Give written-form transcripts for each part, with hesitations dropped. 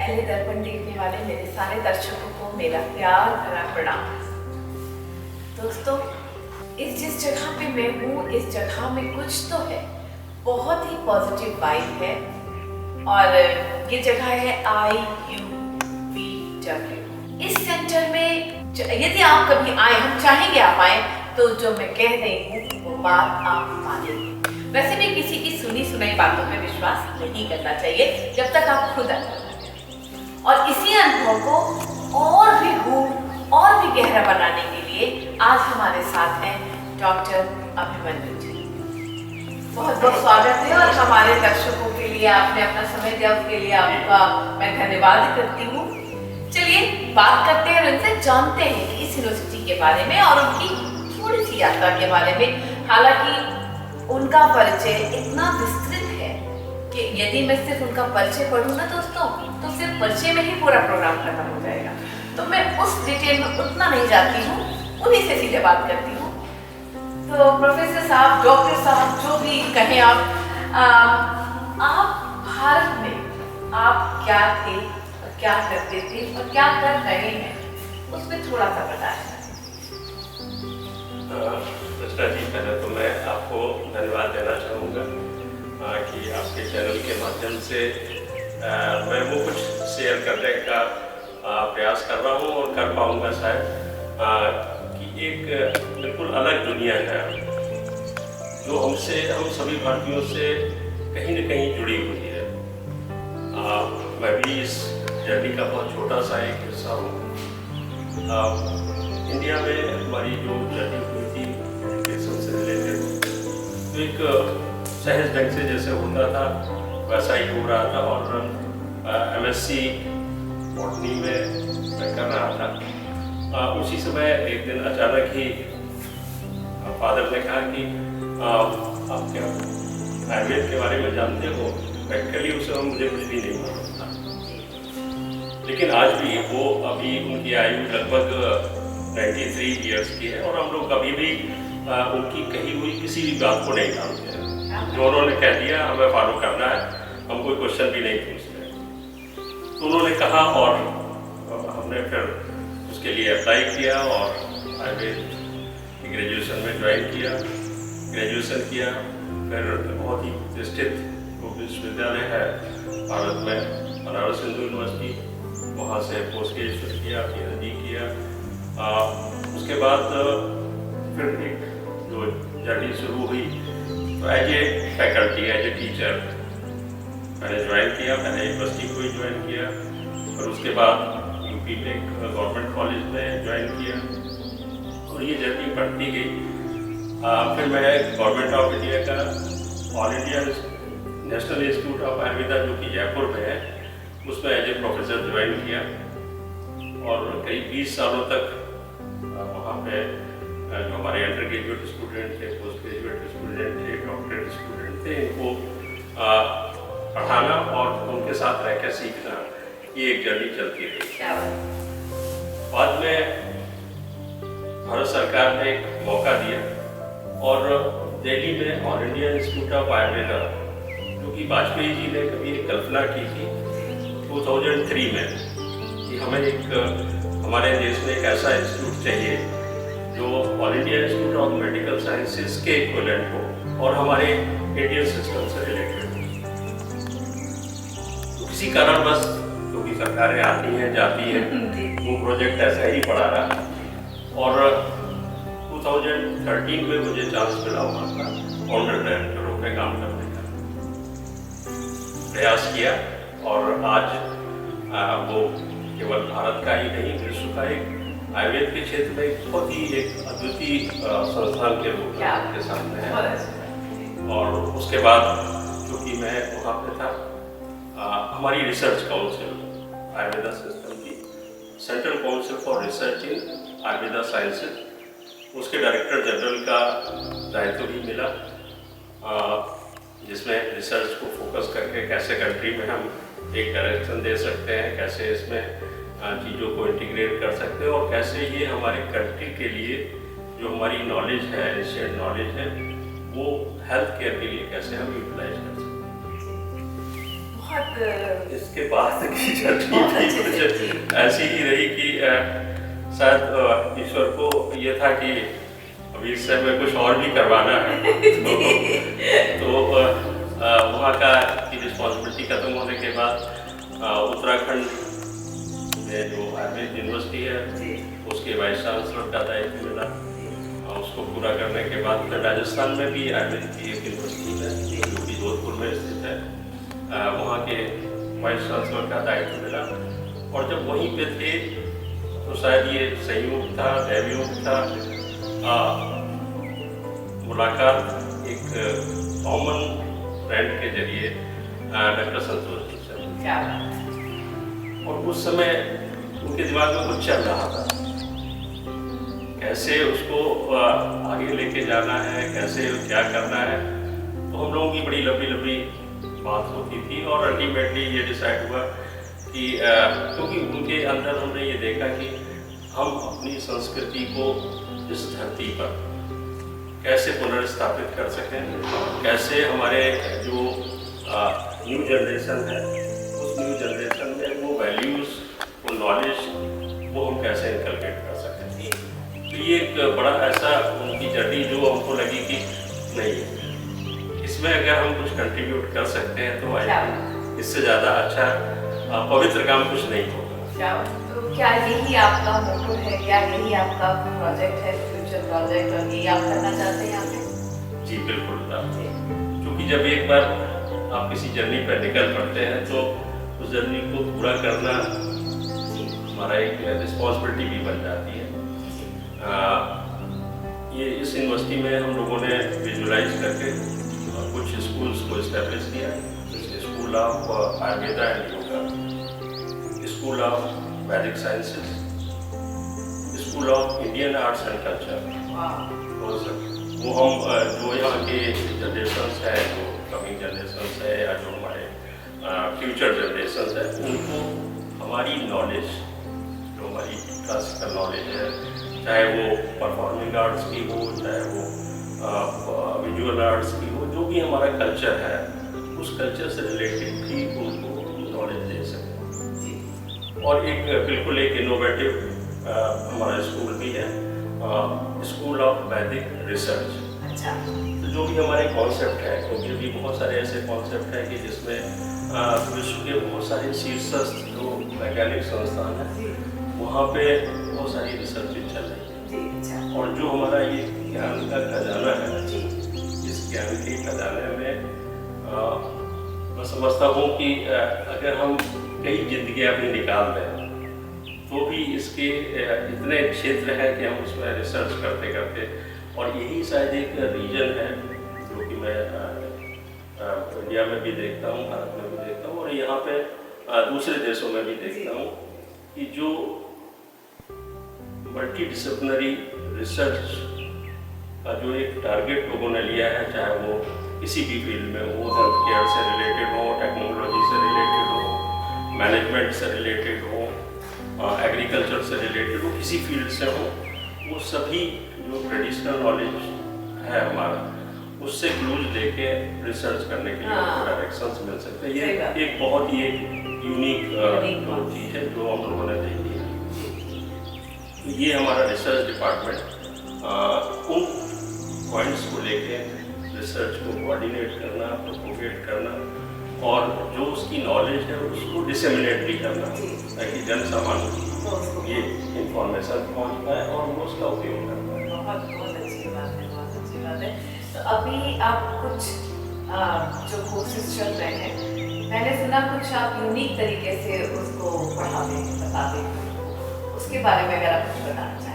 LA दर्पण देखने वाले मेरे सारे दर्शकों को मेरा प्यार भरा प्रणाम। दोस्तों, इस जिस जगह पे मैं हूँ, इस जगह में कुछ तो है, बहुत ही पॉजिटिव वाइब है। और ये जगह है IUVW। इस सेंटर में यदि आप कभी आए, हम चाहेंगे आप आए, तो जो मैं कह रही हूँ वो बात आप मानेंगे। वैसे भी किसी की सुनी सुनाई बातों पे विश्वास नहीं करना चाहिए जब तक आप खुद अनुभव करें। और इसी अनुभव को और भी गूढ़ और भी गहरा बनाने के लिए आज हमारे साथ हैं डॉक्टर अभिमन्यु जी। बहुत बहुत स्वागत है और हमारे दर्शकों के लिए आपने अपना समय दिया, उसके लिए आपका मैं धन्यवाद करती हूँ। चलिए बात करते हैं और उनसे जानते हैं कि इस यूनिवर्सिटी के बारे में और उनकी थोड़ी सी यात्रा के बारे में। हालांकि उनका परिचय इतना विस्तृत है कि यदि मैं सिर्फ उनका परिचय पढ़ूँ ना दोस्तों, तो सिर्फ परिचय में ही पूरा प्रोग्राम खत्म हो जाएगा। तो मैं उस डिटेल में उतना नहीं जाती हूँ, उन्हीं से सीधे बात करती हूँ। तो प्रोफेसर साहब, डॉक्टर साहब, जो भी कहें आप भारत में आप क्या थे, क्या करते थे और क्या कर रहे हैं, उसमें थोड़ा सा बताएं। रचना जी, पहले तो मैं आपको धन्यवाद देना चाहूँगा कि आपके चैनल के माध्यम से मैं वो कुछ शेयर करने का प्रयास कर रहा हूँ और कर पाऊँगा शायद कि एक बिल्कुल अलग दुनिया है जो हम सभी भारतीयों से कहीं न कहीं जुड़ी हुई है। मैं भी इस जर्नी का बहुत छोटा सा एक हिस्सा हूँ। इंडिया में हमारी जो जर्नी हुई थी एजुकेशन से रिलेटेड, तो एक सहज ढंग से जैसे होता था वैसा ही हो रहा था। और MSc बॉटनी में मैं कर रहा था। उसी समय एक दिन अचानक ही फादर ने कहा कि आप क्या आयुर्वेद के बारे में जानते हो? प्रैक्टिकली उस समय मुझे कुछ भी नहीं मालूम था, लेकिन आज भी वो अभी उनकी आयु लगभग 93 ईयर्स की है और हम लोग कभी भी उनकी कही हुई किसी भी बात को नहीं टालते हैं। जो उन्होंने कह दिया हमें फॉलो करना है, हम कोई क्वेश्चन भी नहीं पूछते। तो उन्होंने कहा और हमने फिर उसके लिए अप्लाई किया और आयुर्वेद की ग्रेजुएशन में ज्वाइन किया, ग्रेजुएशन किया। फिर बहुत ही प्रतिष्ठित विश्वविद्यालय है भारत में, बनारस हिंदू यूनिवर्सिटी, वहाँ से पोस्ट ग्रेजुएशन किया, PhD किया। उसके बाद फिर एक जो जर्नी शुरू हुई, तो as a faculty, as a teacher मैंने ज्वाइन किया। मैंने यूनिवर्सिटी को ही ज्वाइन किया, और उसके बाद यूपी में एक गवर्नमेंट कॉलेज में ज्वाइन किया और ये जर्नी बढ़ती गई। फिर मैं गवर्नमेंट ऑफ इंडिया का all India national institute of Ayurveda जो कि जयपुर में है, उसमें एज ए प्रोफेसर ज्वाइन किया और करीब 20 सालों तक वहाँ पे जो हमारे अंडर ग्रेजुएट स्टूडेंट थे, पोस्ट ग्रेजुएट स्टूडेंट थे, डॉक्टरेट स्टूडेंट थे, इनको पढ़ाना और उनके साथ रह कर सीखना, ये एक जर्नी चलती रही। बाद में भारत सरकार ने एक मौका दिया और दिल्ली में all India institute of Ayurveda, जो कि वाजपेयी जी ने कभी एक कल्पना की थी 2003 में कि हमें हमारे देश में एक ऐसा इंस्टीट्यूट चाहिए जो all India institute of medical sciences के इक्विवेलेंट हो और हमारे इंडियन सिस्टम से रिलेटेड हो। तो किसी कारणवश क्योंकि सरकारें आती हैं जाती हैं, वो प्रोजेक्ट ऐसा ही पड़ा रहा और 2013 में मुझे चांस मिला वहाँ का फाउंडर डायरेक्टर होकर काम करने का। प्रयास किया और आज वो केवल भारत का ही नहीं, विश्व का एक आयुर्वेद के क्षेत्र में एक बहुत ही एक अद्वितीय संस्थान के रूप में आपके सामने है। और उसके बाद क्योंकि मैं वहाँ पे था, हमारी रिसर्च काउंसिल आयुर्वेदा सिस्टम की, central council for research in Ayurveda sciences, उसके डायरेक्टर जनरल का दायित्व भी मिला, जिसमें रिसर्च को फोकस करके कैसे कंट्री में हम एक डायरेक्शन दे सकते हैं, कैसे इसमें चीज़ों को इंटीग्रेट कर सकते हैं और कैसे ये हमारे कंट्री के लिए जो हमारी नॉलेज है, एशियन नॉलेज है, वो हेल्थ केयर के लिए कैसे हम यूटिलाइज कर सकते हैं। बहुत इसके बाद की जर्नी बहुत भी अच्छे से, जी। कुछ ऐसी ही रही कि शायद ईश्वर को ये था कि अभी इससे हमें कुछ और भी करवाना है। तो वहाँ का की रिस्पॉन्सिबिलिटी खत्म होने के बाद उत्तराखंड में जो आयुर्वेद यूनिवर्सिटी है जी। उसके वाइस चांसलर का दायित्व मिला। उसको पूरा करने के बाद फिर राजस्थान में भी आयुर्वेद की एक यूनिवर्सिटी है जो कि जोधपुर में स्थित है, वहाँ के वाइस चांसलर का दायित्व मिला। और जब वहीं पे थे तो शायद ये संयोग था, दैवयोग था, मुलाकात एक कॉमन फ्रेंड के जरिए डॉक्टर संतोष जी से। क्या बात है। और उस समय उनके दिमाग में कुछ चल रहा था, कैसे उसको आगे लेके जाना है, कैसे क्या करना है। तो हम लोगों की बड़ी लंबी लंबी बात होती थी और अल्टीमेटली ये डिसाइड हुआ कि क्योंकि उनके अंदर हमने ये देखा कि हम अपनी संस्कृति को इस धरती पर कैसे पुनर्स्थापित कर सकें, कैसे हमारे जो न्यू जनरेशन है उस न्यू जनरेशन में वो वैल्यूज़, वो नॉलेज वो हम कैसे इनकलकेट कर सकें। तो ये एक बड़ा ऐसा उनकी जर्नी जो हमको लगी कि नहीं, इसमें अगर हम कुछ कंट्रीब्यूट कर सकते हैं तो इससे ज़्यादा अच्छा पवित्र काम कुछ नहीं होगा। तो क्या यही आपका मोटो है, क्या यही आपका प्रोजेक्ट है, फ्यूचर प्रोजेक्ट, और यही आप करना चाहते हैं यहाँ पे? जी बिल्कुल, क्योंकि जब एक बार आप किसी जर्नी पर निकल पड़ते हैं तो उस जर्नी को पूरा करना हमारा एक रिस्पॉन्सिबिलिटी भी बन जाती है। ये इस यूनिवर्सिटी में हम लोगों ने विजुलाइज करके कुछ स्कूल्स को इस्टेब्लिश किया, जैसे school of Ayurveda and yoga, school of Vedic sciences, school of Indian arts and culture. वो हम जो यहाँ के जनरेशन्स है, जो कमिंग जनरेशन्स है या जो हमारे फ्यूचर जनरेशन्स है, उनको हमारी नॉलेज, जो हमारी क्लासिकल नॉलेज है, चाहे वो परफॉर्मिंग आर्ट्स की हो, चाहे वो विजुअल आर्ट्स की हो, जो भी हमारा कल्चर है उस कल्चर से रिलेटेड भी उनको नॉलेज दे सकें। और एक बिल्कुल एक इनोवेटिव हमारा स्कूल भी है, स्कूल ऑफ वैदिक रिसर्च। अच्छा। तो जो भी हमारे कॉन्सेप्ट है, क्योंकि अभी बहुत सारे ऐसे कॉन्सेप्ट हैं कि जिसमें विश्व के बहुत सारे शीर्षस्थ जो वैज्ञानिक संस्थान है वहाँ पे बहुत सारी रिसर्च चल रही है। और जो हमारा ये ज्ञान का खजाना है, इस ज्ञान के खजाने में मैं समझता हूँ कि अगर हम कई जिंदगियाँ भी निकाल दें तो भी इसके इतने क्षेत्र हैं कि हम उसमें रिसर्च करते करते, और यही शायद एक रीजन है जो कि मैं इंडिया में भी देखता हूँ, भारत में भी देखता हूँ और यहाँ पे दूसरे देशों में भी देखता हूँ कि जो मल्टी डिसिप्लिनरी रिसर्च का जो एक टारगेट लोगों ने लिया है, चाहे वो किसी भी फील्ड में हो, हेल्थ केयर से रिलेटेड हो, टेक्नोलॉजी से रिलेटेड हो, मैनेजमेंट से रिलेटेड हो, एग्रीकल्चर से रिलेटेड हो, किसी फील्ड से हो, वो सभी जो ट्रेडिशनल नॉलेज है हमारा उससे क्लूज लेके रिसर्च करने के लिए डायरेक्शंस मिल सकते हैं। ये एक बहुत ही यूनिक चीज़ है जो हम लोगों ने देखी है। तो ये हमारा रिसर्च डिपार्टमेंट उन पॉइंट्स को लेके रिसर्च को कोऑर्डिनेट करना, प्रोपोगेट करना और जो उसकी नॉलेज है उसको डिसेमिनेट भी करना, ताकि जन सामान्य ये इंफॉर्मेशन पहुँच पाए और वो उसका उपयोग कर पाए। बहुत बहुत अच्छी बात है, बहुत अच्छी बात है। तो अभी आप कुछ जो कोर्सेज चल रहे हैं, मैंने सुना कुछ आप यूनिक तरीके से उसको पढ़ाते हैं, बताते हैं, उसके बारे में अगर आप कुछ बताना चाहें।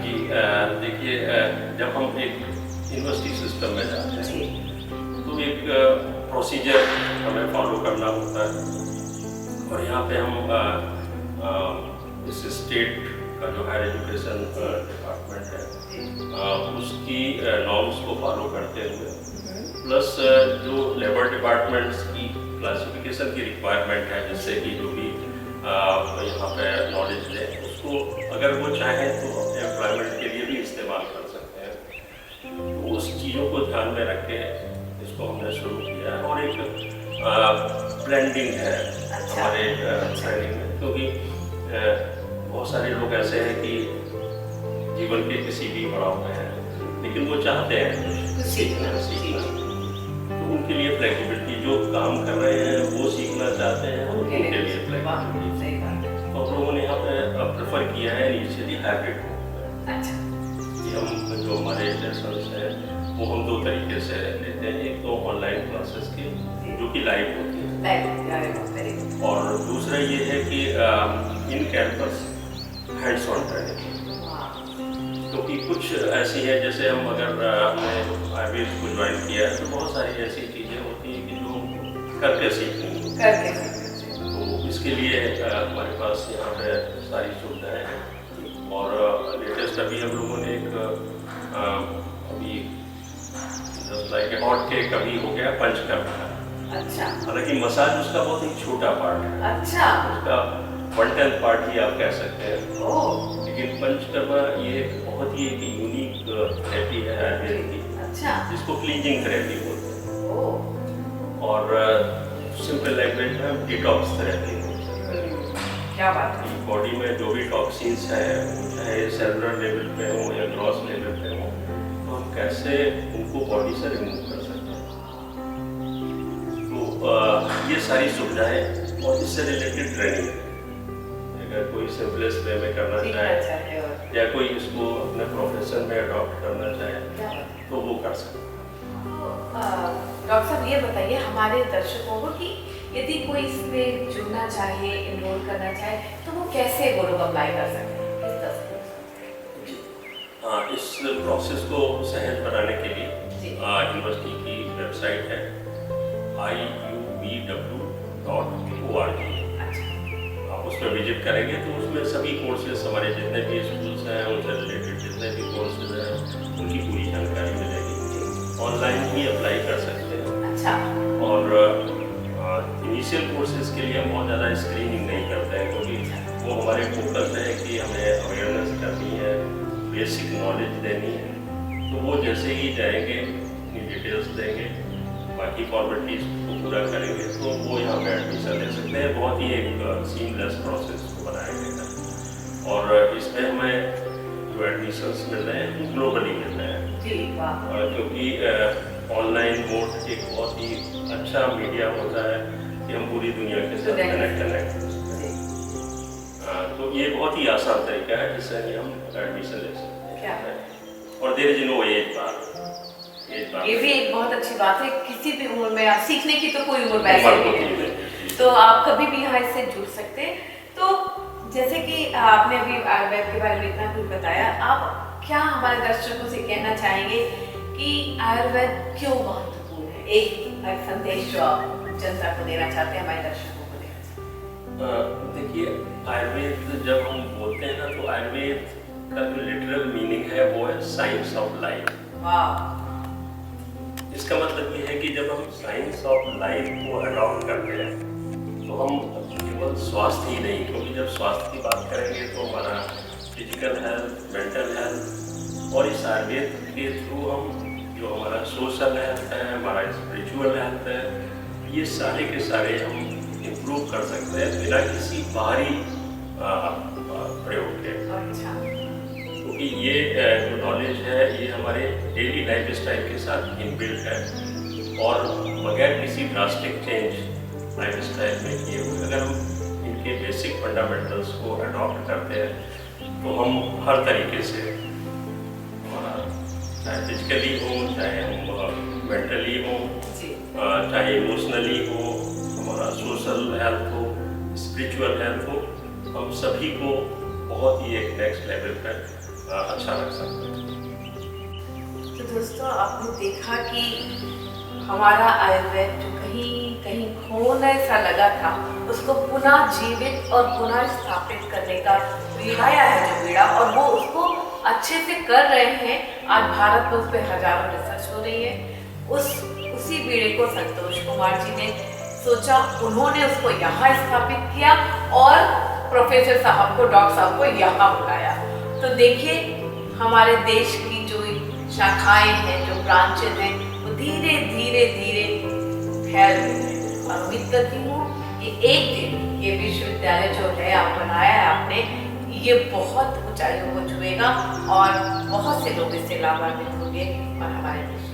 जी देखिए, जब हम एक यूनिवर्सिटी सिस्टम में जाते हैं तो एक प्रोसीजर हमें फॉलो करना होता है और यहाँ पे हम इस स्टेट का जो हायर एजुकेशन डिपार्टमेंट है उसकी नॉर्म्स को फॉलो करते हुए प्लस जो लेबर डिपार्टमेंट्स की क्लासिफिकेशन की रिक्वायरमेंट है, जिससे कि जो भी यहाँ पे नॉलेज ले उसको अगर वो चाहें तो अपने एम्प्लॉयमेंट के लिए भी इस्तेमाल कर सकते हैं। तो उस चीज़ों को ध्यान में रख के इसको हमने शुरू किया है और एक ब्लेंडिंग है अच्छा। हमारे ट्रेनिंग में, क्योंकि बहुत सारे लोग ऐसे हैं कि जीवन के किसी भी पड़ाव में हैं लेकिन वो चाहते हैं सीखना। तो उनके लिए फ्लेक्सिबिलिटी, जो काम कर रहे हैं वो सीखना चाहते हैं, उनके लिए फ्लेक्सिबिलिटी। सही बात है। तो हम लोगों ने यहाँ पे प्रेफर किया है इनिशियली हाइब्रिड को। अच्छा। कि हम जो हमारे लेसन्स हैं वो हम 2 तरीके से लेते हैं। एक तो ऑनलाइन क्लासेस की जो कि लाइव होती है, और दूसरा ये है कि in campus hands on training. क्योंकि कुछ ऐसी है, जैसे हम अगर हमने आयुर्वेद को ज्वाइन किया है तो बहुत सारी ऐसी चीज़ें होती हैं कि जो करके सीखनी है। तो इसके लिए हमारे पास यहाँ पे सारी सुविधाएं हैं। और लेटेस्ट अभी हम लोगों ने एक अभी लाइक हॉट केक अभी हो गया पंचकर्मा। अच्छा। हालांकि मसाज उसका बहुत ही छोटा पार्ट है। अच्छा। उसका 1/10 पार्ट ही आप कह सकते हैं। ओह। लेकिन पंचकर्मा ये बहुत ही एक यूनिक थेरेपी है आयुर्वेद की। अच्छा। जिसको क्लींजिंग थेरेपी बोलते हैं। ओह। और सिंपल लैंग्वेज में डिटॉक्स थेरेपी। क्या बात है। बॉडी में जो भी टॉक्सिन्स हैं, चाहे सेलुलर लेवल पे हो या ग्रॉस लेवल पे हो, तो हम कैसे उनको बॉडी से रिमूव कर सकते हैं। तो ये सारी सुविधाएं और इससे रिलेटेड ट्रेनिंग, अगर कोई सिंपलेस्ट वे में करना चाहे या कोई इसको अपने प्रोफेशन में अडॉप्ट करना चाहे तो वो कर सकते हैं। डॉक्टर साहब ये बताइए हमारे दर्शकों को कि यदि कोई इसमें जुड़ना चाहे, इनरोल करना चाहे, तो वो कैसे वो लोग अप्लाई कर सकते हैं, किस तरह से? हाँ, इस प्रोसेस को सहज बनाने के लिए यूनिवर्सिटी की वेबसाइट है iubw.org। आप उस पर विजिट करेंगे तो उसमें सभी कोर्सेज, हमारे जितने भी स्कूल्स हैं उनसे रिलेटेड जितने भी कोर्सेज हैं उनकी पूरी जानकारी मिलेगी। ऑनलाइन भी अप्लाई कर सकते हैं। अच्छा। और इनिशियल कोर्सेज के लिए हम बहुत ज़्यादा स्क्रीनिंग नहीं करते हैं, क्योंकि वो हमारे फोकस है कि हमें अवेयरनेस करनी है, बेसिक नॉलेज देनी है। तो वो जैसे ही जाएंगे अपनी डिटेल्स देंगे, बाकी फॉर्मेलिटीज को पूरा करेंगे तो वो यहाँ पे एडमिशन ले सकते हैं। बहुत ही एक सीमलेस प्रोसेस को बनाया गया है। और इसमें हमें जो एडमिशन्स मिल रहे हैं वो ग्लोबली मिल रहे हैं, क्योंकि ऑनलाइन मोड एक बहुत ही अच्छा मीडिया होता है कि हम पूरी दुनिया के साथ कनेक्ट हो सकते हैं। तो ये बहुत ही आसान तरीका है जिससे हम एडमिशन ले सकते हैं। और देयर इज नो एज बार। ये भी एक बहुत अच्छी बात है, किसी भी उम्र में आप सीखने की तो कोई उम्र वैसे नहीं है, तो आप कभी भी यहाँ इससे जुड़ सकते हैं। तो जैसे कि आपने अभी आयुर्वेद के बारे में इतना कुछ बताया, आप क्या हमारे दर्शकों से कहना चाहेंगे कि आयुर्वेद क्यों महत्वपूर्ण है? एक संदेश जो आप जनता को देना चाहते हैं, हमारे दर्शकों को देना चाहते हैं। देखिए, आयुर्वेद जब हम बोलते हैं ना, तो आयुर्वेद का जो लिटरल मीनिंग है वो है साइंस ऑफ लाइफ। इसका मतलब ये है कि जब हम साइंस ऑफ लाइफ को अडॉप्ट करते हैं तो हम केवल स्वास्थ्य ही नहीं, क्योंकि जब स्वास्थ्य की बात करेंगे तो हमारा फिजिकल हेल्थ, मेंटल हेल्थ, और इस आयुर्वेद के थ्रू हम जो हमारा सोशल हेल्थ है, हमारा स्पिरिचुअल हेल्थ है, ये सारे के सारे हम इम्प्रूव कर सकते हैं बिना किसी बाहरी प्रयोग के। क्योंकि ये जो नॉलेज है ये हमारे डेली लाइफ स्टाइल के साथ इनबिल्ट है, और बगैर किसी ड्रास्टिक चेंज लाइफ स्टाइल में किए हुए अगर हम इनके बेसिक फंडामेंटल्स को अडॉप्ट करते हैं तो हम हर तरीके से, चाहे फिजिकली हो, चाहे हम मेंटली हो, चाहे इमोशनली हो, हमारा सोशल हेल्थ हो, स्पिरिचुअल हेल्थ हो, हम सभी को बहुत ही एक नेक्स्ट लेवल पर अच्छा लग सकता है। तो दोस्तों, आपने देखा कि हमारा आयुर्वेद जो कहीं कहीं खोने सा लगा था, उसको पुनः जीवित और पुनः स्थापित करने का बीड़ा है जो बीड़ा, और वो उसको अच्छे से कर रहे हैं। आज भारत में उस पर हजारों रिसर्च हो रही है। उसी बीड़े को संतोष कुमार जी ने सोचा, उन्होंने उसको यहाँ स्थापित किया और प्रोफेसर साहब को, डॉक्टर साहब को यहाँ बुलाया। तो देखिए, हमारे देश की जो शाखाएं हैं, जो ब्रांचेज हैं, वो धीरे धीरे धीरे फैल रही हैं। और उम्मीद करती हूँ कि एक दिन ये विश्वविद्यालय जो है आप बनाया है आपने, ये बहुत ऊंचाइयों को छुएगा और बहुत से लोग इससे लाभान्वित होंगे और हमारे देश